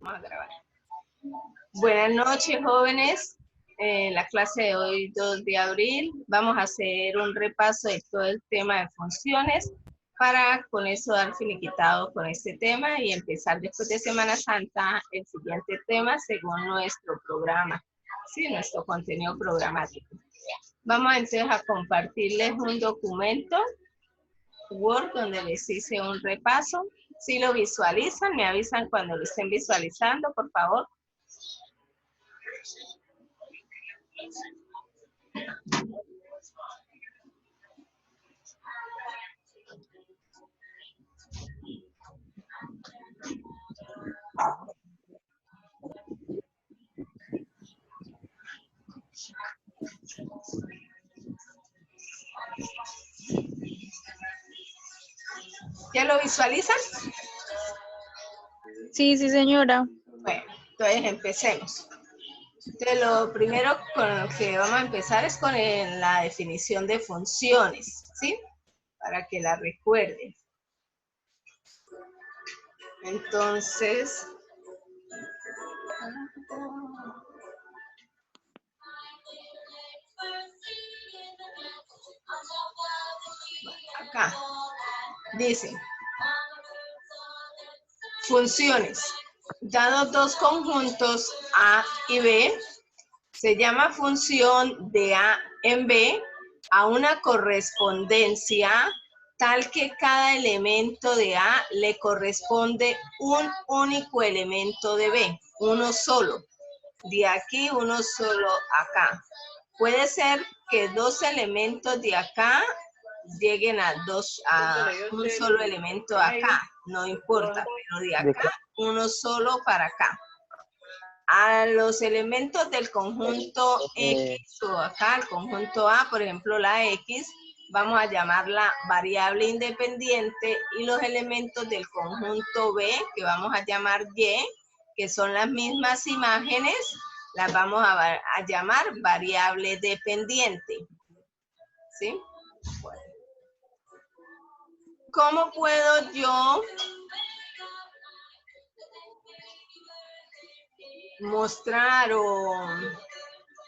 Vamos a grabar. Buenas noches, jóvenes. En la clase de hoy, 2 de abril, vamos a hacer un repaso de todo el tema de funciones para con eso dar finiquitado con este tema y empezar después de Semana Santa el siguiente tema según nuestro programa, ¿sí? Nuestro contenido programático. Vamos entonces a compartirles un documento Word donde les hice un repaso. Si lo visualizan, me avisan cuando lo estén visualizando, por favor. ¿Ya lo visualizan? Sí, sí, señora. Bueno, entonces empecemos. Entonces, lo primero con lo que vamos a empezar es con la definición de funciones, ¿sí? Para que la recuerden. Entonces, acá dice, funciones. Dados dos conjuntos A y B, se llama función de A en B a una correspondencia tal que cada elemento de A le corresponde un único elemento de B, uno solo. De aquí, uno solo acá. Puede ser que dos elementos de acá lleguen a un solo elemento acá, no importa, pero de acá, uno solo para acá. A los elementos del conjunto X o acá, el conjunto A, por ejemplo, la X, vamos a llamarla variable independiente, y los elementos del conjunto B, que vamos a llamar Y, que son las mismas imágenes, las vamos a llamar variable dependiente. ¿Sí? Bueno. ¿Cómo puedo yo mostrar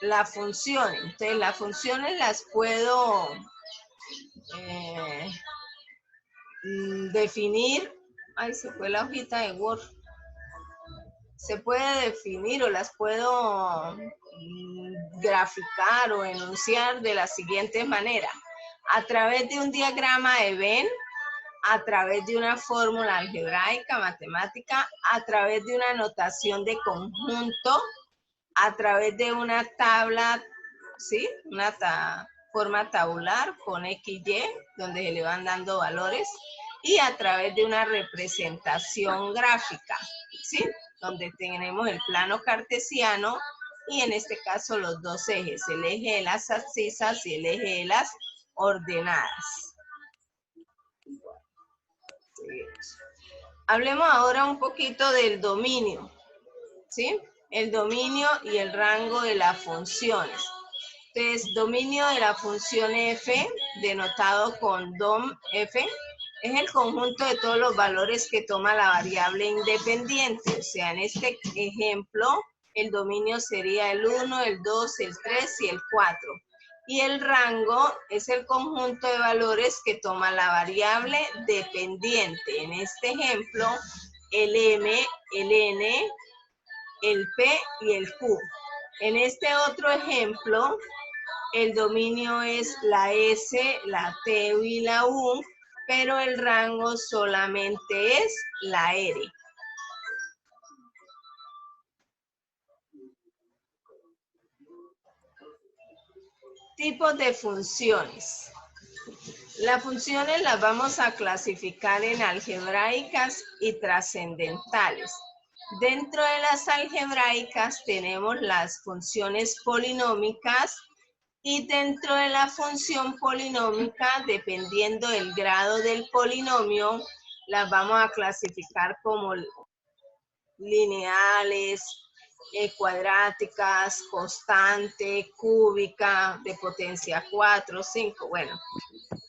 las funciones? Entonces, las funciones las puedo definir. Ay, se fue la hojita de Word. Se puede definir o las puedo graficar o enunciar de la siguiente manera. A través de un diagrama de Venn, a través de una fórmula algebraica, matemática, a través de una notación de conjunto, a través de una tabla, ¿sí? Una forma tabular con XY, donde se le van dando valores, y a través de una representación gráfica, ¿sí? Donde tenemos el plano cartesiano y en este caso los dos ejes, el eje de las abscisas y el eje de las ordenadas. Hablemos ahora un poquito del dominio, ¿sí? El dominio y el rango de las funciones. Entonces, dominio de la función f, denotado con dom f, es el conjunto de todos los valores que toma la variable independiente. O sea, en este ejemplo, el dominio sería el 1, el 2, el 3 y el 4. Y el rango es el conjunto de valores que toma la variable dependiente. En este ejemplo, el m, el n, el p y el q. En este otro ejemplo, el dominio es la S, la T y la U, pero el rango solamente es la R. Tipos de funciones. Las funciones las vamos a clasificar en algebraicas y trascendentales. Dentro de las algebraicas tenemos las funciones polinómicas y dentro de la función polinómica, dependiendo del grado del polinomio, las vamos a clasificar como lineales, cuadráticas, constante, cúbica, de potencia 4, 5, bueno,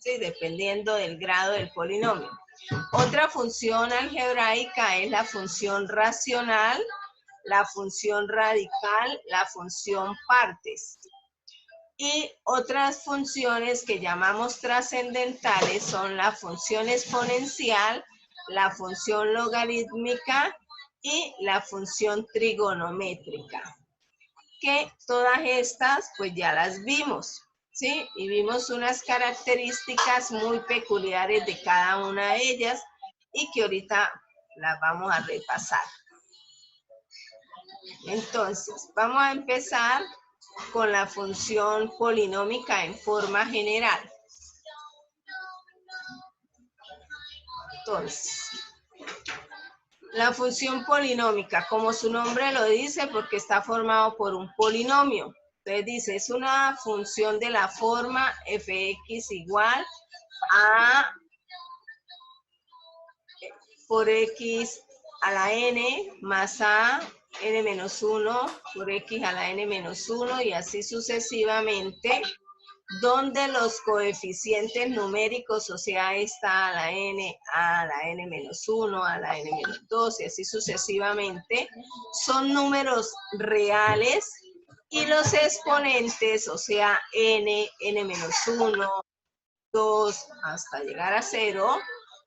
sí, dependiendo del grado del polinomio. Otra función algebraica es la función racional, la función radical, la función partes. Y otras funciones que llamamos trascendentales son la función exponencial, la función logarítmica y la función trigonométrica. Que todas estas pues ya las vimos, ¿sí? Y vimos unas características muy peculiares de cada una de ellas y que ahorita las vamos a repasar. Entonces, vamos a empezar con la función polinómica en forma general. Entonces, la función polinómica, como su nombre lo dice, porque está formado por un polinomio. Entonces dice, es una función de la forma fx igual a por x a la n más a n menos 1 por x a la n menos 1 y así sucesivamente, donde los coeficientes numéricos, o sea, esta a la n menos 1, a la n menos 2 y así sucesivamente, son números reales y los exponentes, o sea, n menos 1, 2 hasta llegar a 0,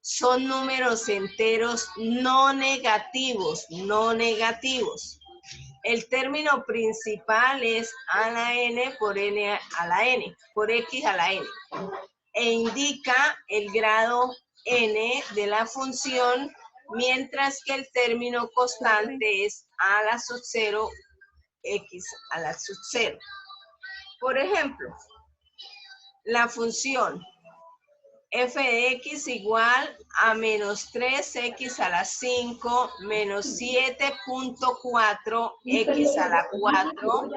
son números enteros no negativos, no negativos. El término principal es a la n por n a la n, por x a la n, e indica el grado n de la función, mientras que el término constante es a la sub 0, x a la sub 0. Por ejemplo, la función f de x igual a menos 3x a la 5 menos 7.4 x a la 4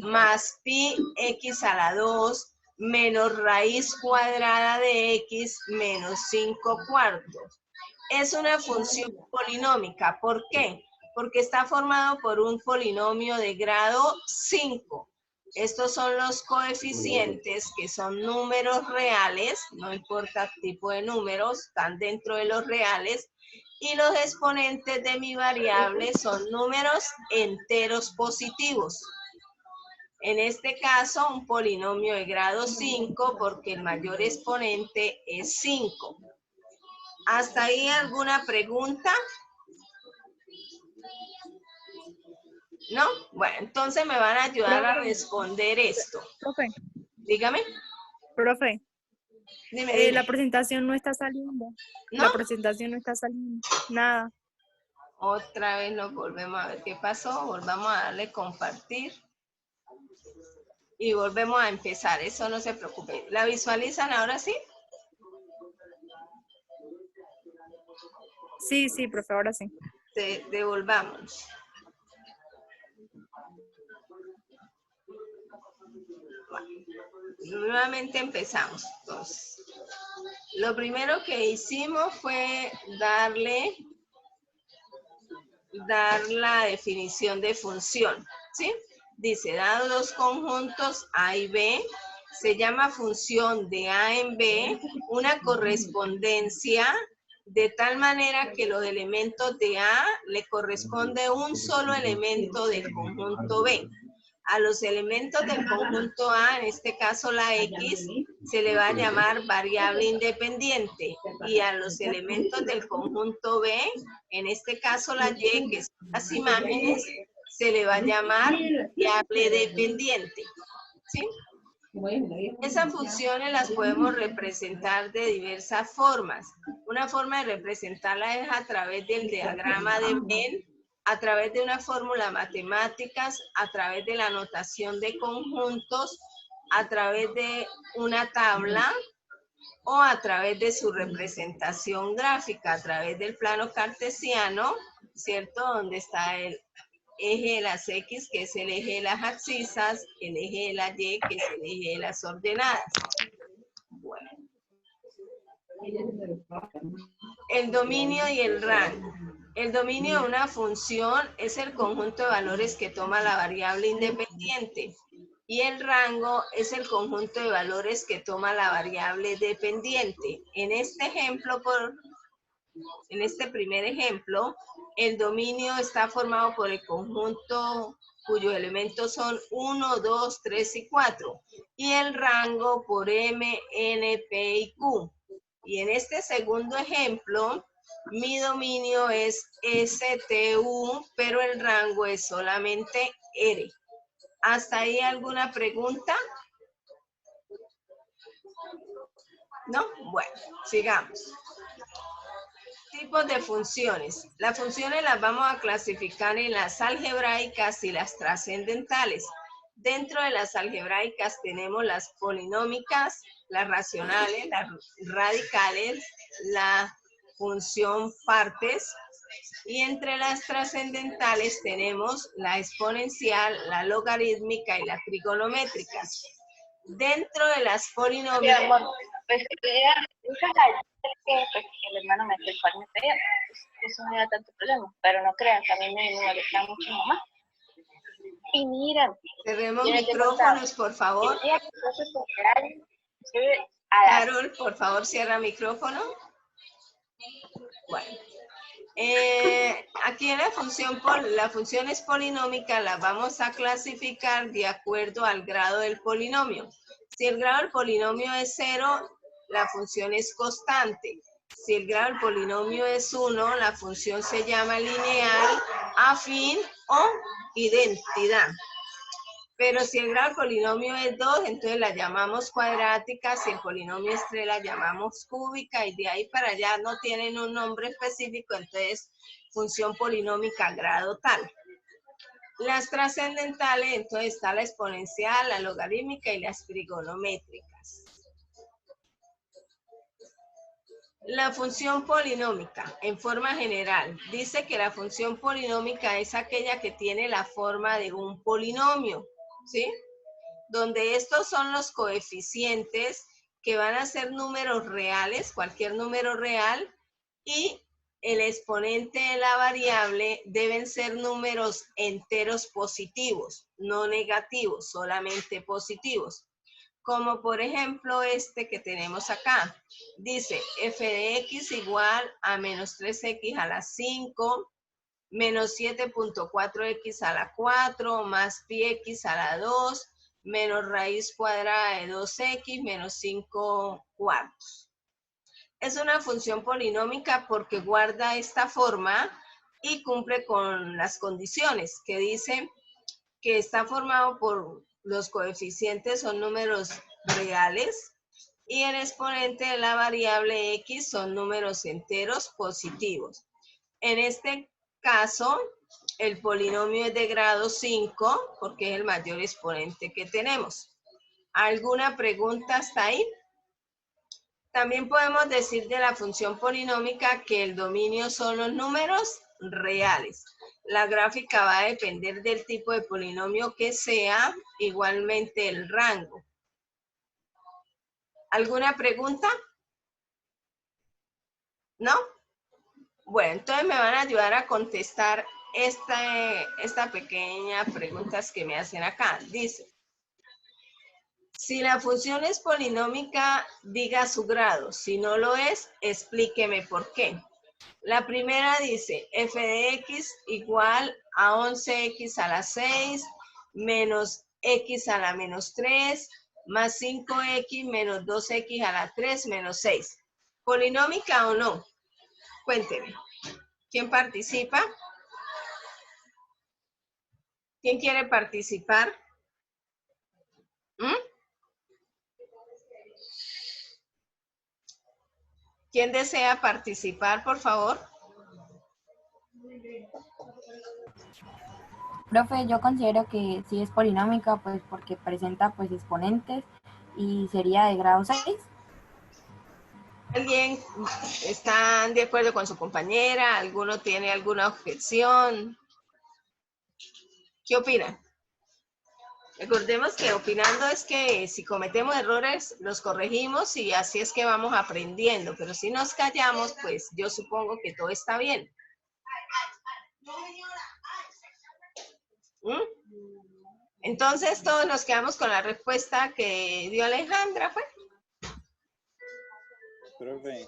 más pi x a la 2 menos raíz cuadrada de x menos 5 cuartos. Es una función polinómica. ¿Por qué? Porque está formado por un polinomio de grado 5. Estos son los coeficientes que son números reales, no importa el tipo de números, están dentro de los reales, y los exponentes de mi variable son números enteros positivos. En este caso, un polinomio de grado 5 porque el mayor exponente es 5. ¿Hasta ahí alguna pregunta? ¿No? Bueno, entonces me van a ayudar a responder esto. Profe. Dígame. Profe. Dime. La presentación no está saliendo. ¿No? La presentación no está saliendo. Nada. Otra vez nos volvemos a ver qué pasó. Volvamos a darle compartir. Y volvemos a empezar. Eso no se preocupe. ¿La visualizan ahora sí? Sí, profe, ahora sí. Devolvamos. Nuevamente empezamos. Entonces, lo primero que hicimos fue dar la definición de función, ¿sí? Dice, dados los conjuntos A y B, se llama función de A en B una correspondencia de tal manera que los elementos de A le corresponde un solo elemento del conjunto B. A los elementos del conjunto A, en este caso la X, se le va a llamar variable independiente. Y a los elementos del conjunto B, en este caso la Y, que son las imágenes, se le va a llamar variable dependiente. ¿Sí? Esas funciones las podemos representar de diversas formas. Una forma de representarla es a través del diagrama de Venn, a través de una fórmula matemáticas, a través de la notación de conjuntos, a través de una tabla o a través de su representación gráfica, a través del plano cartesiano, ¿cierto? Donde está el eje de las X, que es el eje de las abscisas, el eje de la Y, que es el eje de las ordenadas. Bueno. El dominio y el rango. El dominio de una función es el conjunto de valores que toma la variable independiente y el rango es el conjunto de valores que toma la variable dependiente. En este ejemplo, en este primer ejemplo, el dominio está formado por el conjunto cuyos elementos son 1, 2, 3 y 4. Y el rango por M, N, P y Q. Y en este segundo ejemplo, mi dominio es STU, pero el rango es solamente R. ¿Hasta ahí alguna pregunta? ¿No? Bueno, sigamos. Tipos de funciones. Las funciones las vamos a clasificar en las algebraicas y las trascendentales. Dentro de las algebraicas tenemos las polinómicas, las racionales, las radicales, la función partes. Y entre las trascendentales tenemos la exponencial, la logarítmica y la trigonométrica. Dentro de las polinomios... Sí, amor, pues que el hermano me hace el cual me pedía. Eso no era tanto problema, pero no crean que a mí me molesta mucho mamá. Y mira, cerremos micrófonos, por favor. Carol, por favor, cierra micrófono. Bueno. Aquí en la función es polinómica, la vamos a clasificar de acuerdo al grado del polinomio. Si el grado del polinomio es 0, la función es constante. Si el grado del polinomio es 1, la función se llama lineal, afín o identidad. Pero si el grado del polinomio es 2, entonces la llamamos cuadrática. Si el polinomio es 3, la llamamos cúbica. Y de ahí para allá no tienen un nombre específico, entonces función polinómica grado tal. Las trascendentales, entonces está la exponencial, la logarítmica y las trigonométricas. La función polinómica, en forma general, dice que la función polinómica es aquella que tiene la forma de un polinomio, ¿sí? Donde estos son los coeficientes que van a ser números reales, cualquier número real, y el exponente de la variable deben ser números enteros positivos, no negativos, solamente positivos. Como por ejemplo este que tenemos acá. Dice f de x igual a menos 3x a la 5, menos 7.4x a la 4, más pi x a la 2, menos raíz cuadrada de 2x, menos 5 cuartos. Es una función polinómica porque guarda esta forma y cumple con las condiciones que dicen que está formado por los coeficientes son números reales y el exponente de la variable x son números enteros positivos. En este caso, el polinomio es de grado 5 porque es el mayor exponente que tenemos. ¿Alguna pregunta hasta ahí? También podemos decir de la función polinómica que el dominio son los números reales. La gráfica va a depender del tipo de polinomio que sea, igualmente el rango. ¿Alguna pregunta? ¿No? Bueno, entonces me van a ayudar a contestar esta pequeña preguntas que me hacen acá. Dice, si la función es polinómica, diga su grado. Si no lo es, explíqueme por qué. La primera dice, f de x igual a 11x a la 6 menos x a la menos 3 más 5x menos 2x a la 3 menos 6. ¿Polinómica o no? Cuénteme. ¿Quién participa? ¿Quién quiere participar? ¿Mm? ¿Quién desea participar, por favor? Profe, yo considero que sí es polinómica, pues porque presenta pues exponentes y sería de grado 6. ¿Alguien está de acuerdo con su compañera? ¿Alguno tiene alguna objeción? ¿Qué opinan? Recordemos que opinando es que si cometemos errores, los corregimos y así es que vamos aprendiendo. Pero si nos callamos, pues yo supongo que todo está bien. ¿Mm? Entonces todos nos quedamos con la respuesta que dio Alejandra, ¿fue? Profe,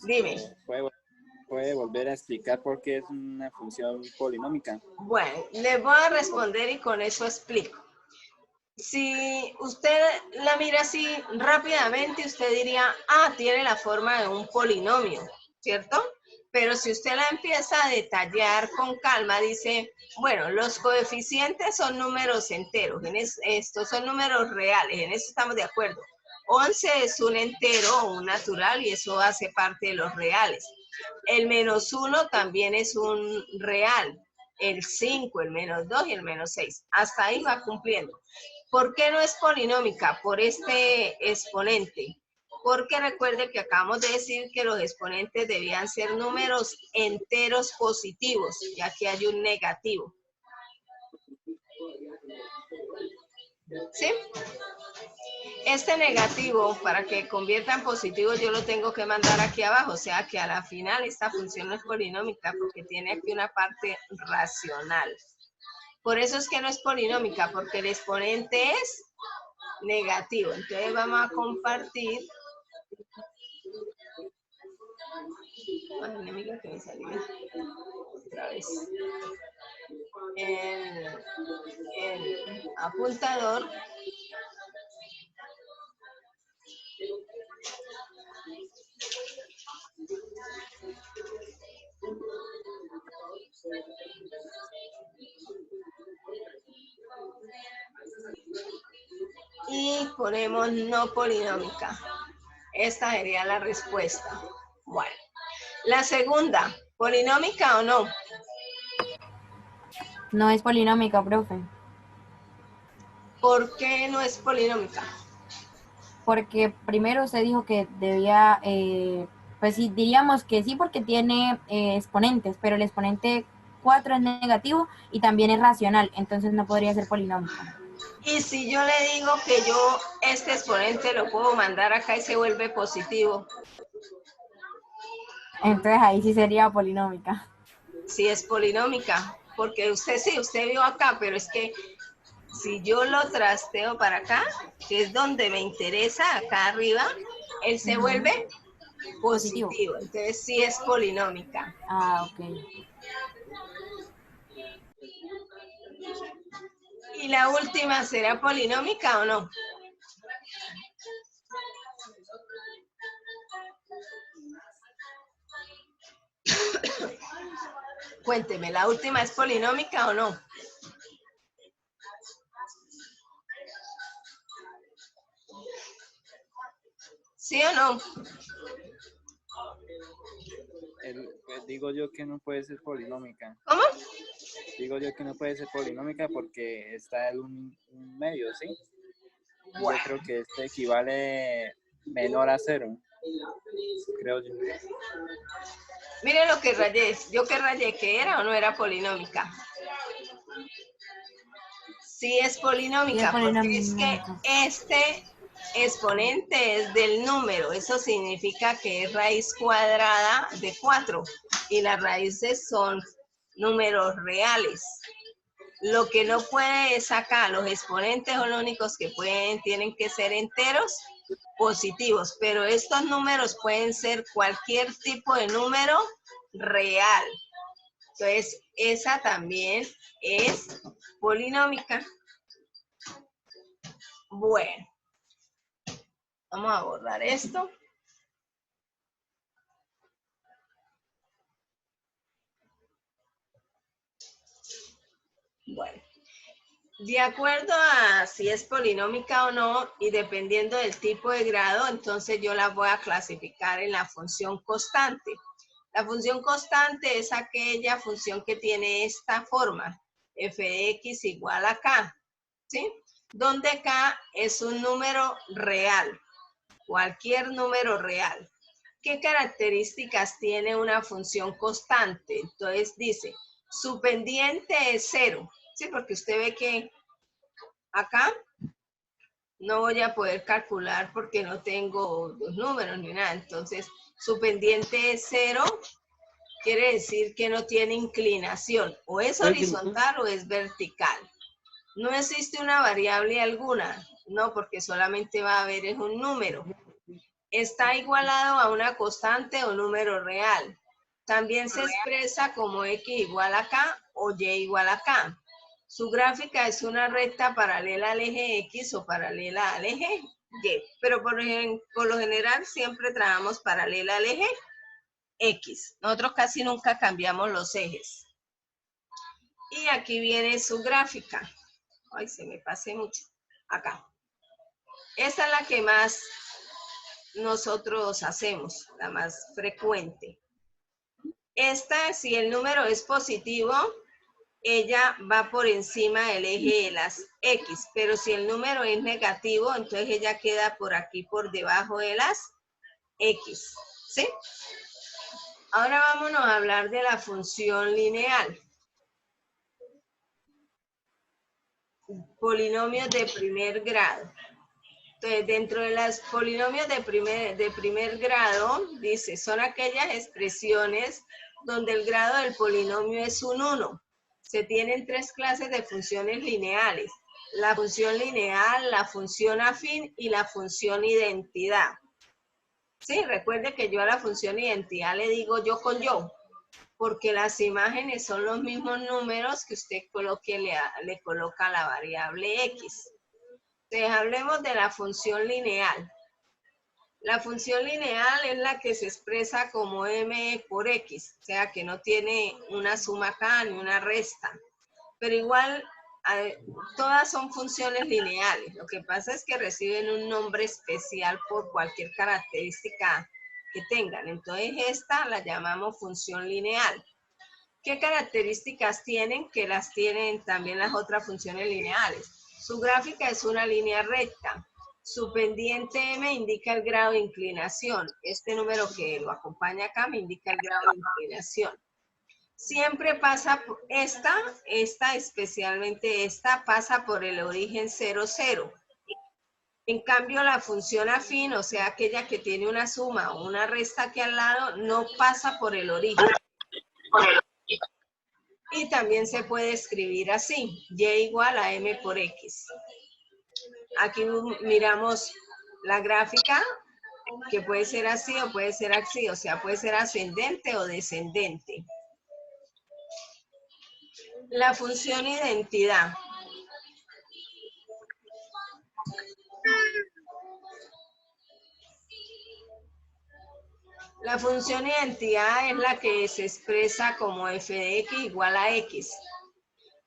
Dime. ¿puedo puede volver a explicar por qué es una función polinómica? Bueno, les voy a responder y con eso explico. Si usted la mira así rápidamente, usted diría, ah, tiene la forma de un polinomio, ¿cierto? Pero si usted la empieza a detallar con calma, dice, bueno, los coeficientes son números enteros, estos son números reales, en eso estamos de acuerdo. 11 es un entero o un natural y eso hace parte de los reales. El -1 también es un real. El 5, el -2 y el -6. Hasta ahí va cumpliendo. ¿Por qué no es polinómica? Por este exponente. Porque recuerde que acabamos de decir que los exponentes debían ser números enteros positivos, y aquí hay un negativo. ¿Sí? Este negativo, para que convierta en positivo, yo lo tengo que mandar aquí abajo, o sea que a la final esta función no es polinómica porque tiene aquí una parte racional. Por eso es que no es polinómica, porque el exponente es negativo. Entonces vamos a compartir. Ay, enemiga que me salió otra vez. El apuntador. Y ponemos no polinómica. Esta sería la respuesta. Bueno, la segunda, ¿polinómica o no? No es polinómica, profe. ¿Por qué no es polinómica? Porque primero usted dijo que debía, pues sí, diríamos que sí porque tiene exponentes, pero el exponente 4 es negativo y también es racional, entonces no podría ser polinómica. Y si yo le digo que yo este exponente lo puedo mandar acá y se vuelve positivo. Entonces ahí sí sería polinómica. Sí es polinómica, porque usted sí, usted vio acá, pero es que si yo lo trasteo para acá, que es donde me interesa, acá arriba, él se vuelve positivo. Entonces sí es polinómica. Ah, ok. ¿Y la última será polinómica o no? Cuénteme, ¿la última es polinómica o no? ¿Sí o no? Pues digo yo que no puede ser polinómica. ¿Cómo? Digo yo que no puede ser polinómica porque está en un medio, ¿sí? Bueno. Yo creo que este equivale menor a 0. Creo yo. Mire lo que rayé. Yo que rayé, ¿que era o no era polinómica? Sí es polinómica, porque es que este exponente es del número. Eso significa que es raíz cuadrada de 4 y las raíces son números reales. Lo que no puede es acá, los exponentes son los únicos que tienen que ser enteros positivos, pero estos números pueden ser cualquier tipo de número real. Entonces, esa también es polinómica. Bueno, vamos a borrar esto. Bueno, de acuerdo a si es polinómica o no, y dependiendo del tipo de grado, entonces yo la voy a clasificar en la función constante. La función constante es aquella función que tiene esta forma, f de x igual a k, ¿sí? Donde k es un número real, cualquier número real. ¿Qué características tiene una función constante? Entonces dice, su pendiente es 0, ¿sí? Porque usted ve que acá no voy a poder calcular porque no tengo los números ni nada. Entonces, su pendiente es 0, quiere decir que no tiene inclinación. O es horizontal o es vertical. No existe una variable alguna, no, porque solamente va a haber es un número. Está igualado a una constante o número real. También se expresa como X igual a K o Y igual a K. Su gráfica es una recta paralela al eje X o paralela al eje Y, pero por lo general siempre trabajamos paralela al eje X. Nosotros casi nunca cambiamos los ejes. Y aquí viene su gráfica. Ay, se me pasé mucho. Acá. Esta es la que más nosotros hacemos, la más frecuente. Esta, si el número es positivo, ella va por encima del eje de las X, pero si el número es negativo, entonces ella queda por aquí, por debajo de las X, ¿sí? Ahora vámonos a hablar de la función lineal. Polinomios de primer grado. Entonces, dentro de los polinomios de primer grado, dice, son aquellas expresiones donde el grado del polinomio es un 1. Se tienen 3 clases de funciones lineales. La función lineal, la función afín y la función identidad. Sí, recuerde que yo a la función identidad le digo yo con yo, porque las imágenes son los mismos números que usted le coloca a la variable X. Entonces, hablemos de la función lineal. La función lineal es la que se expresa como m por x, o sea que no tiene una suma acá ni una resta. Pero igual, todas son funciones lineales. Lo que pasa es que reciben un nombre especial por cualquier característica que tengan. Entonces, esta la llamamos función lineal. ¿Qué características tienen? Que las tienen también las otras funciones lineales. Su gráfica es una línea recta. Su pendiente m indica el grado de inclinación. Este número que lo acompaña acá me indica el grado de inclinación. Siempre pasa por esta especialmente esta, pasa por el origen 0, 0. En cambio, la función afín, o sea, aquella que tiene una suma o una resta aquí al lado, no pasa por el origen. Y también se puede escribir así, y igual a m por x. Aquí miramos la gráfica, que puede ser así o puede ser así, o sea, puede ser ascendente o descendente. La función identidad. La función identidad es la que se expresa como f de x igual a x.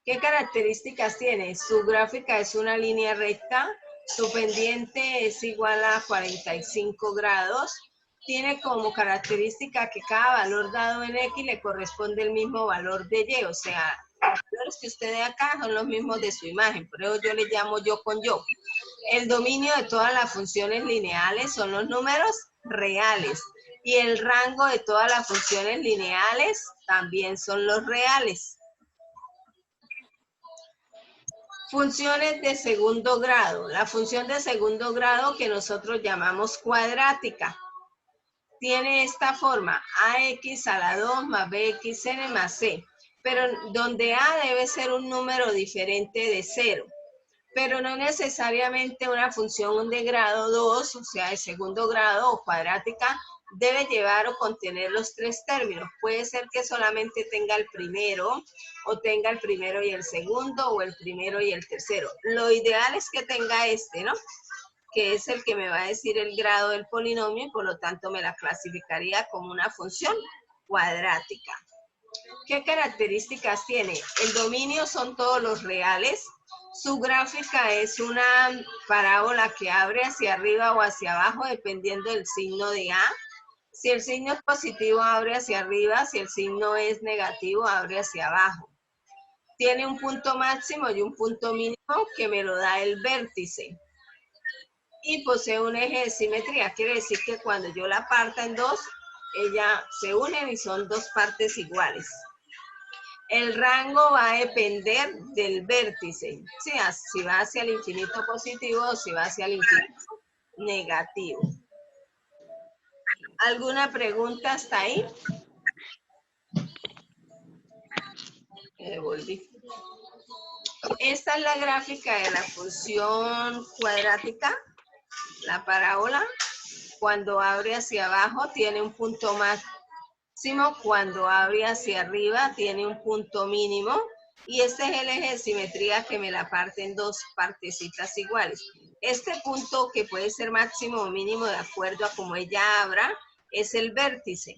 ¿Qué características tiene? Su gráfica es una línea recta, su pendiente es igual a 45 grados, tiene como característica que cada valor dado en x le corresponde el mismo valor de y, o sea, los valores que usted ve acá son los mismos de su imagen, por eso yo le llamo yo con yo. El dominio de todas las funciones lineales son los números reales y el rango de todas las funciones lineales también son los reales. Funciones de segundo grado. La función de segundo grado que nosotros llamamos cuadrática tiene esta forma: ax a la 2 más bxn más c, pero donde a debe ser un número diferente de 0, pero no necesariamente una función de grado 2, o sea, de segundo grado o cuadrática, debe llevar o contener los 3 términos. Puede ser que solamente tenga el primero, o tenga el primero y el segundo, o el primero y el tercero. Lo ideal es que tenga este, ¿no? Que es el que me va a decir el grado del polinomio, y por lo tanto me la clasificaría como una función cuadrática. ¿Qué características tiene? El dominio son todos los reales. Su gráfica es una parábola que abre hacia arriba o hacia abajo dependiendo del signo de A. Si el signo es positivo, abre hacia arriba. Si el signo es negativo, abre hacia abajo. Tiene un punto máximo y un punto mínimo que me lo da el vértice. Y posee un eje de simetría. Quiere decir que cuando yo la parta en dos, ellas se unen y son dos partes iguales. El rango va a depender del vértice. ¿Sí? Si va hacia el infinito positivo o si va hacia el infinito negativo. ¿Alguna pregunta hasta ahí? Volví. Esta es la gráfica de la función cuadrática, la parábola. Cuando abre hacia abajo tiene un punto máximo cuando abre hacia arriba tiene un punto mínimo y este es el eje de simetría que me la parte en dos partecitas iguales. Este punto que puede ser máximo o mínimo de acuerdo a como ella abra es el vértice.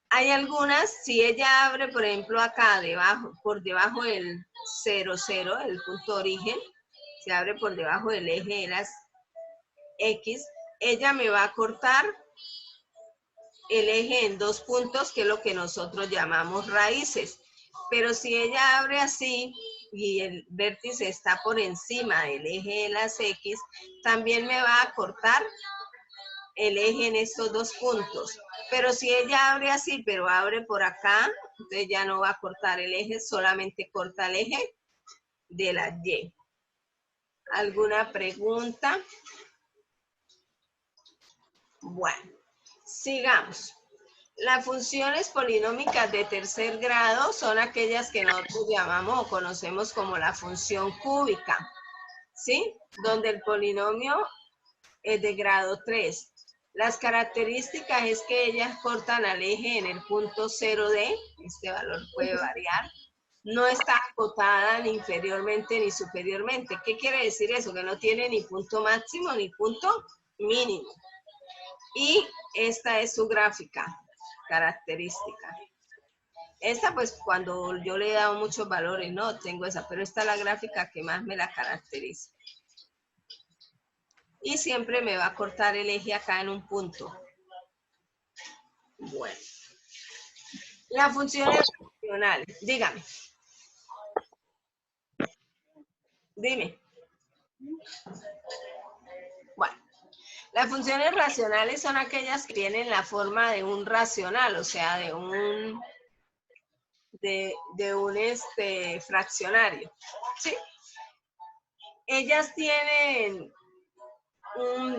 Hay algunas, si ella abre por ejemplo acá debajo, por debajo del 0, 0, el punto de origen, se abre por debajo del eje de las X, ella me va a cortar el eje en dos puntos, que es lo que nosotros llamamos raíces. Pero si ella abre así y el vértice está por encima del eje de las X, también me va a cortar el eje en estos dos puntos. Pero si ella abre así, pero abre por acá, entonces ya no va a cortar el eje, solamente corta el eje de la Y. ¿Alguna pregunta? Bueno, sigamos. Las funciones polinómicas de tercer grado son aquellas que nosotros llamamos o conocemos como la función cúbica, ¿sí? Donde el polinomio es de grado 3. Las características es que ellas cortan al eje en el punto 0D, este valor puede variar, no está acotada ni inferiormente ni superiormente. ¿Qué quiere decir eso? Que no tiene ni punto máximo ni punto mínimo. Y esta es su gráfica característica. Esta pues cuando yo le he dado muchos valores, no tengo esa, pero esta es la gráfica que más me la caracteriza. Y siempre me va a cortar el eje acá en un punto. Bueno. Las funciones racionales. Dígame. Dime. Bueno. Las funciones racionales son aquellas que tienen la forma de un racional, o sea, de un fraccionario, ¿sí? Ellas tienen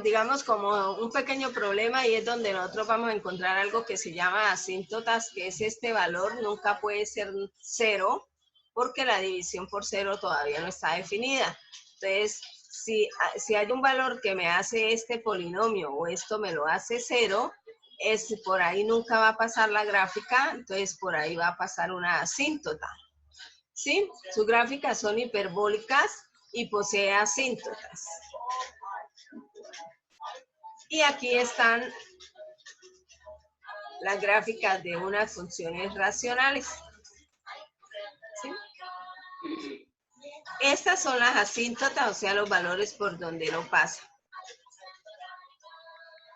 digamos, como un pequeño problema y es donde nosotros vamos a encontrar algo que se llama asíntotas, que es este valor, nunca puede ser 0 porque la división por 0 todavía no está definida. Entonces, si hay un valor que me hace este polinomio o esto me lo hace 0, por ahí nunca va a pasar la gráfica, entonces por ahí va a pasar una asíntota. ¿Sí? Sus gráficas son hiperbólicas y posee asíntotas. Y aquí están las gráficas de unas funciones racionales. ¿Sí? Estas son las asíntotas, o sea, los valores por donde no pasa.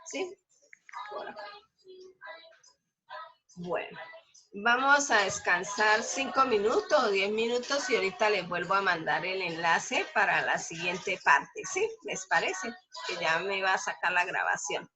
¿Sí? Por acá. Bueno, vamos a descansar 5 minutos o 10 minutos y ahorita les vuelvo a mandar el enlace para la siguiente parte. ¿Sí? ¿Les parece? Que ya me va a sacar la grabación.